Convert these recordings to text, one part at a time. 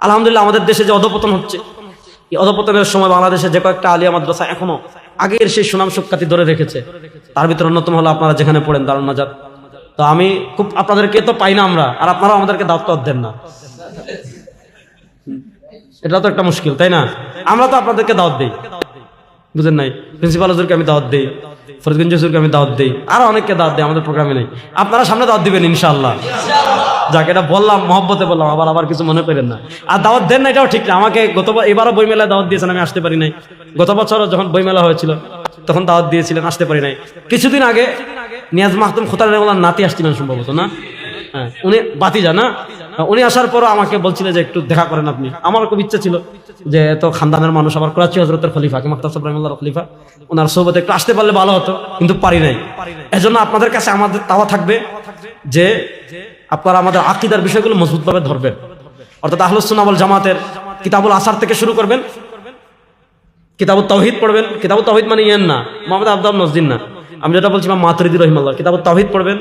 আলহামদুলিল্লাহ আমাদের দেশে যে অধপতন হচ্ছে, এই অধপতনের সময় বাংলাদেশে যে কয়েকটা আলিয়া মাদ্রাসা এখনো আগের সেই সুনাম সুখ্যাতি ধরে রেখেছে, তার ভিতরে অন্যতম হলো আপনারা যেখানে পড়েন দারুন নাজাত। তো আমি খুব আপনাদেরকে তো পাই না আমরা, আর আপনারাও আমাদেরকে দাওয়াত দেন না, এটা তো একটা মুশকিল, তাই না? আমরা তো আপনাদেরকে দাওয়াত দিই, বুঝেন নাই? প্রিন্সিপাল হুজুরকে আমি দাওয়াত দিই, ফরিদগঞ্জ হুজুরকে আমি দাওয়াত দিই, আরো অনেককে দাওয়াত দিই, আমাদের প্রোগ্রামে নেই। আপনারা সামনে দাওয়াত দিবেন ইনশাআল্লাহ। যাক, এটা বললাম মহব্বতে বললাম, আবার কিছু মনে করেন না। আর দাওয়াত দেন না এটাও ঠিক না। আমাকে এবারও বইমেলায় দাওয়াত দিয়েছেন, আমি আসতে পারি নাই। গত বছরও যখন বইমেলা হয়েছিল তখন দাওয়াত দিয়েছিলেন, আসতে পারি নাই। কিছুদিন আগে নিয়াজ মাহতুম খোতার নাতি আসছিলেন সম্ভবত, না? হ্যাঁ, উনি বাতিজা না? উনি আসার পরও আমাকে বলছিলেন যে একটু দেখা করেন আপনি। আমার খুব ইচ্ছা ছিল যে তো খানদানের মানুষ, আবার করাচি হজরতের খলিফা মাহতাব সাহেব রাহিমাহুল্লাহর খলিফা, ওনার সোহবতে একটু আসতে পারলে ভালো হতো, কিন্তু পারি নাই। এজন্য আপনাদের কাছে আমাদের তাওয়া থাকবে যে আপনারা আমাদের আকীদার বিষয়গুলো মজবুতভাবে ধরবেন। অর্থাৎ আহলুস সুন্নাহ ওয়াল জামাতের কিতাবুল আসার থেকে শুরু করবেন, কিতাবুত তাওহীদ পড়বেন। কিতাবুত তাওহীদ মানে ইয়েন না, মুহাম্মদ আব্দুল নজদিন না, আমি যেটা বলছি ইমাম মাতুরিদি রাহিমাহুল্লাহ কিতাবুত তাওহীদ পড়বেন,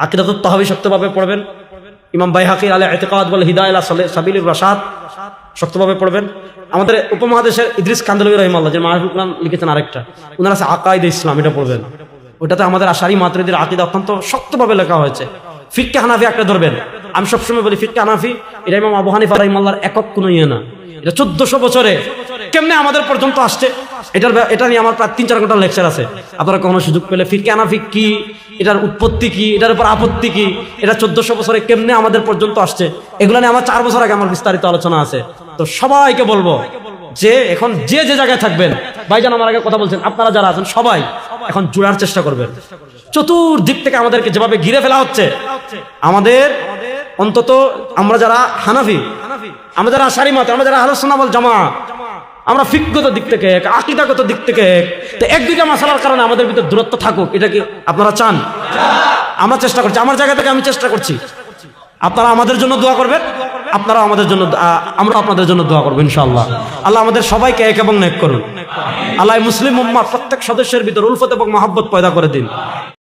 আকীদাতুত তাহাবী শক্তভাবে পড়বেন, ইমাম বাইহাকি আলা ইতিকাদ ওয়াল হিদায়াহ ইলা সাবিলির রাশাদ শক্তভাবে পড়বেন। আমাদের উপমহাদেশের ইদ্রিস কান্দলভী রাহিমাহুল্লাহ যে মারিফুল কুরআন লিখেছেন আরেকটা, ওনার আছে আকাইদে ইসলাম, এটা পড়বেন। ওটাতে আমাদের আশারি মাতুরিদির আকীদা অত্যন্ত শক্তভাবে লেখা হয়েছে। ফিকহে হানাফি একটা ধরবেন। আমি সবসময় বলি ফিকহে হানাফি এটা ইমাম আবু হানিফা রাহিমাহুল্লাহর একক কোনো ইয়ে না, এটা 1400 বছরে কেমনে আমাদের পর্যন্ত আসছে, এটা নিয়ে আমার প্রায় 3-4 ঘন্টা লেকচার আছে। আপনারা কখনো সুযোগ পেলে ফিকহে হানাফি কি, এটার উৎপত্তি কি, এটার উপর আপত্তি কি, এটা 1400 বছরে কেমনে আমাদের পর্যন্ত আসছে, এগুলো নিয়ে আমার 4 বছর আগে আমার বিস্তারিত আলোচনা আছে। তো সবাইকে বলবো যে এখন যে জায়গায় থাকবেন, ভাইজান আমার আগে কথা বলছেন, আপনারা যারা আছেন সবাই এখন জোড়ার চেষ্টা করবেন। চতুর্দিক থেকে আমাদেরকে যেভাবে ঘিরে ফেলা হচ্ছে, আমাদের অন্তত আমরা যারা হানাফি, আমরা যারা আশারি মাত, আমরা যারা আহলুস সুন্নাহ ওয়াল জামাত, আমরা ফিকহগত দিক থেকে এক, আকীদাগত দিক থেকে এক, তো এক দুইটা মাসালার কারণে আমাদের ভিতরে দূরত্ব থাকুক, এটা কি আপনারা চান? আমরা চেষ্টা করছি, আমার জায়গা থেকে আমি চেষ্টা করছি। আপনারা আমাদের জন্য দোয়া করবেন, আপনারা আমাদের জন্য, আমরা আপনাদের জন্য দোয়া করবো ইনশাআল্লাহ। আল্লাহ আমাদের সবাইকে এক এবং নেক করুন। আল্লাহ মুসলিম উম্মাহ প্রত্যেক সদস্যের ভিতর উলফত এবং মহব্বত পয়দা করে দিন।